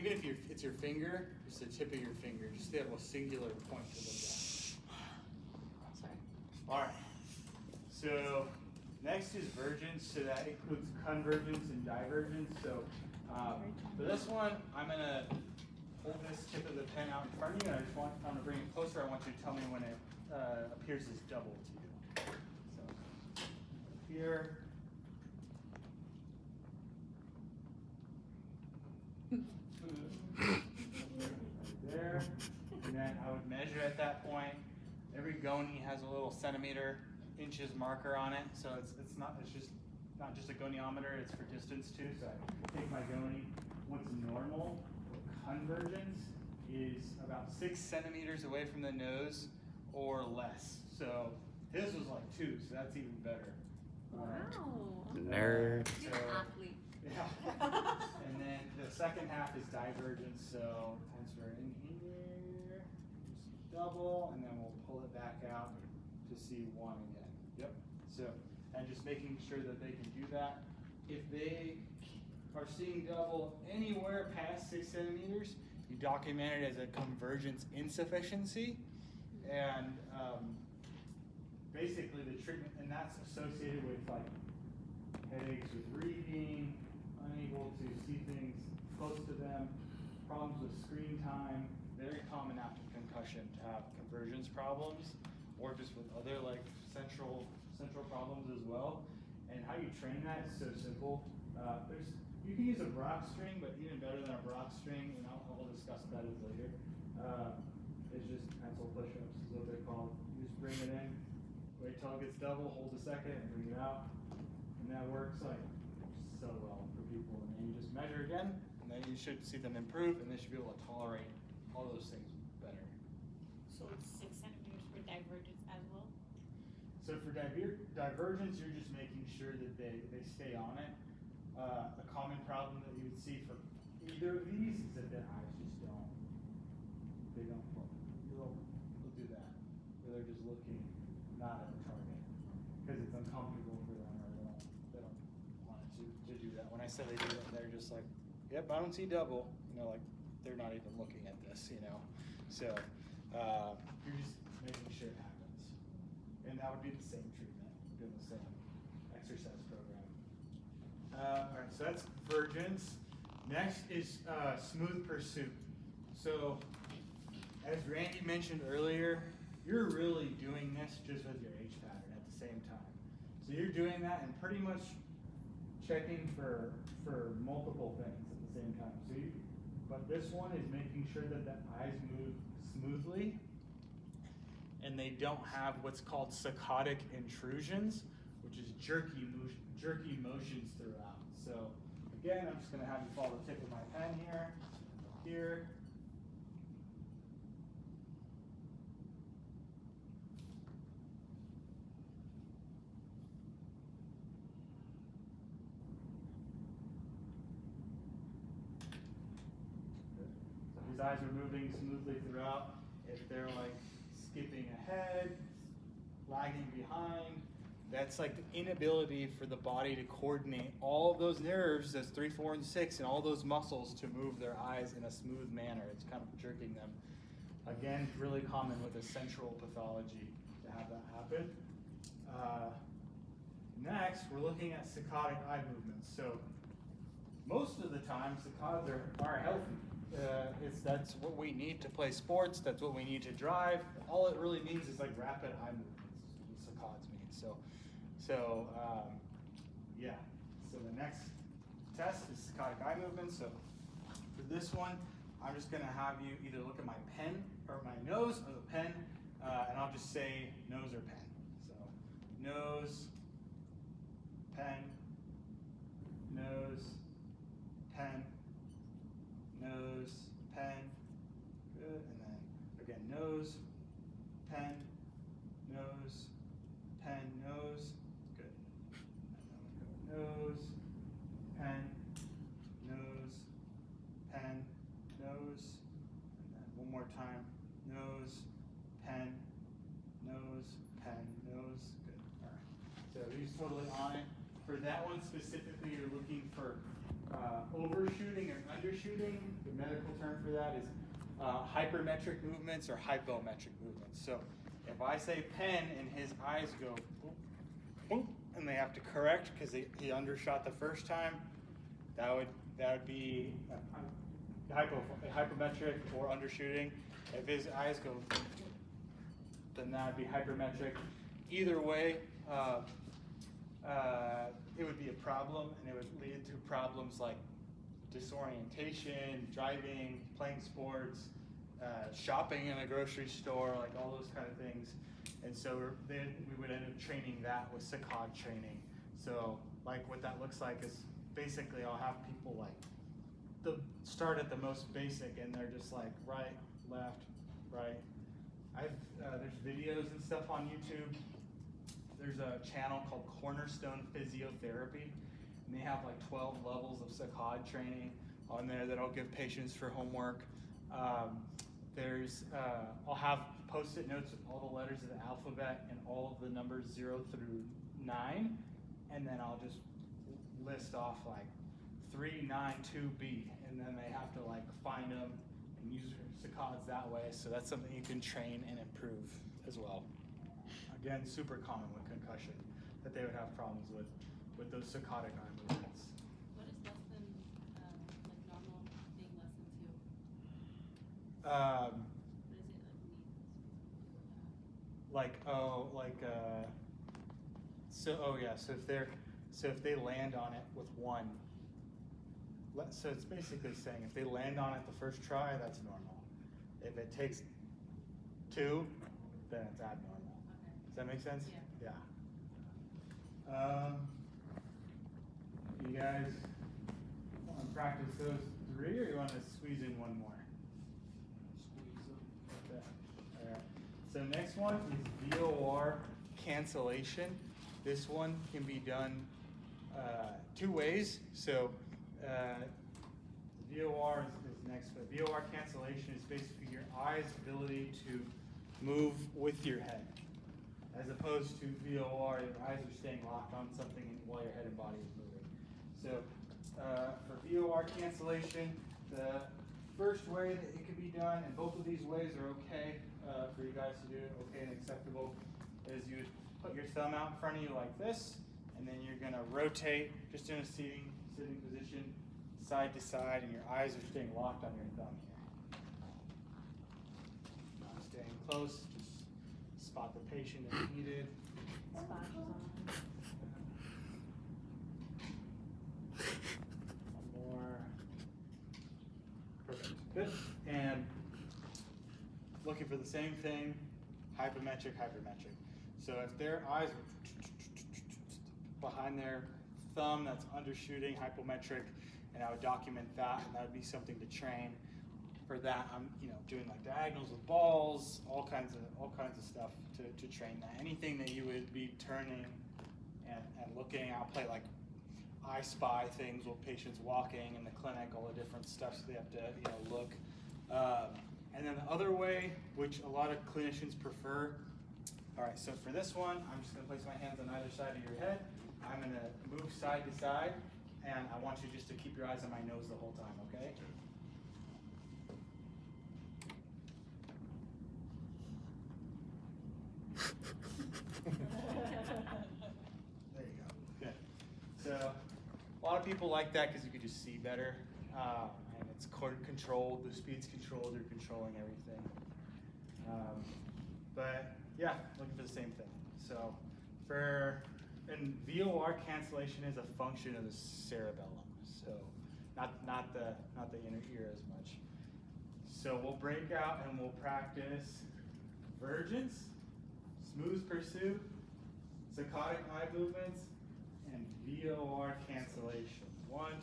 even if it's your finger, it's the tip of your finger. Just to have a singular point to look at. Sorry. All right. So next is vergence. So that includes convergence and divergence. So for this one, I'm going to hold this tip of the pen out in front of you, and I'm going to bring it closer. I want you to tell me when it appears as double to you. So here. Right there. And then I would measure at that point. Every goni has a little centimeter, inches marker on it. So it's just not just a goniometer, it's for distance too. So I take my goni. What's normal, convergence, is about 6 centimeters away from the nose or less. So his was like 2, so that's even better. Wow. Nerd. You're an athlete. Yeah. And then the second half is divergence. So once we're in here, just double, and then we'll pull it back out to see 1 again. Yep. So, and just making sure that they can do that. If they are seeing double anywhere past 6 centimeters, you document it as a convergence insufficiency, and basically the treatment, and that's associated with like headaches with reading, unable to see things close to them, problems with screen time. Very common after concussion to have convergence problems, or just with other like central problems as well. And how you train that is so simple. You can use a Brock string, but even better than a Brock string, and I'll discuss what that is later. It's just pencil push-ups is what they're called. You just bring it in, wait till it gets double, hold a second, and bring it out. And that works like so well for people. And then you just measure again, and then you should see them improve, and they should be able to tolerate all those things better. So it's 6 centimeters for divergence as well? So for divergence, you're just making sure that they stay on it. A common problem that you would see for either of these is that their eyes just don't look. They'll do that, where they're just looking not at the target because it's uncomfortable for them, or they don't want it to do that. When I say they do that, they're just like, yep, I don't see double. Like they're not even looking at this, So you're just making sure it happens, and that would be the same treatment, doing the same exercise program. All right, so that's vergence. Next is smooth pursuit. So, as Randy mentioned earlier, you're really doing this just with your H pattern at the same time. So you're doing that and pretty much checking for multiple things at the same time. But this one is making sure that the eyes move smoothly and they don't have what's called saccadic intrusions, which is jerky motions throughout. So again, I'm just going to have you follow the tip of my pen here. So his eyes are moving smoothly throughout. If they're like skipping ahead, lagging behind, that's like the inability for the body to coordinate all of those nerves, those 3, 4, and 6, and all those muscles to move their eyes in a smooth manner. It's kind of jerking them. Again, really common with a central pathology to have that happen. Next, we're looking at saccadic eye movements. So most of the time, saccades are healthy. That's what we need to play sports. That's what we need to drive. All it really means is like rapid eye movements is what saccades means. So the next test is saccadic eye movements. So for this one, I'm just gonna have you either look at my pen or my nose or the pen, and I'll just say nose or pen. So nose, pen, nose, pen, nose, pen, good, and then again nose, pen, nose, pen, nose, good. And then we go nose, pen, nose, pen, nose, and then one more time, nose, pen, nose, pen, nose, good. All right. So he's totally on it. For that one specifically, you're looking for overshooting or undershooting. The medical term for that is hypermetric movements or hypometric movements. So if I say pen and his eyes go boop, boop, and they have to correct because he undershot the first time, that would be hypometric or undershooting. If his eyes go, then that would be hypermetric. Either way, it would be a problem, and it would lead to problems like disorientation, driving, playing sports, shopping in a grocery store, like all those kind of things. And so then we would end up training that with Saccade training. So like what that looks like is basically I'll have people like start at the most basic, and they're just like right, left, right. There's videos and stuff on YouTube. There's a channel called Cornerstone Physiotherapy, and they have like 12 levels of Saccade training on there that I'll give patients for homework. I'll have post-it notes with all the letters of the alphabet and all of the numbers 0 through 9, and then I'll just list off like 3, 9, 2B, and then they have to like find them and use Saccades that way. So that's something you can train and improve as well. Again, super common with concussion that they would have problems with those saccadic eye movements. What is less than like normal being less than 2? What is it so if they land on it with 1, so it's basically saying if they land on it the first try, that's normal. If it takes 2, then it's abnormal. Okay. Does that make sense? Yeah. You guys want to practice those 3, or you want to squeeze in one more? Squeeze them. Okay. All right. So next one is VOR cancellation. This one can be done 2 ways. So VOR is next. But VOR cancellation is basically your eye's ability to move with your head, as opposed to VOR, your eyes are staying locked on something while your head and body is moving. So for VOR cancellation, the first way that it can be done, and both of these ways are okay for you guys to do it, okay and acceptable, is you would put your thumb out in front of you like this, and then you're going to rotate just in a sitting position, side to side, and your eyes are staying locked on your thumb here. Not staying close, just spot the patient if needed. Spot is on. One more. Perfect. Good. And looking for the same thing, hypermetric. So if their eyes are behind their thumb, that's undershooting, hypometric, and I would document that, and that would be something to train. For that, I'm doing like diagonals with balls, all kinds of stuff to train that. Anything that you would be turning and looking. I'll play like I Spy things with patients walking in the clinic, all the different stuff, so they have to look. And then the other way, which a lot of clinicians prefer. All right, so for this one, I'm just going to place my hands on either side of your head. I'm going to move side to side, and I want you just to keep your eyes on my nose the whole time, okay? There you go. Good. So a lot of people like that because you can just see better, and it's controlled. The speed's controlled. You're controlling everything. But yeah, looking for the same thing. So and VOR cancellation is a function of the cerebellum. So not the inner ear as much. So we'll break out and we'll practice Vergence, smooth pursuit, saccadic eye movements, and VOR cancellation. 1,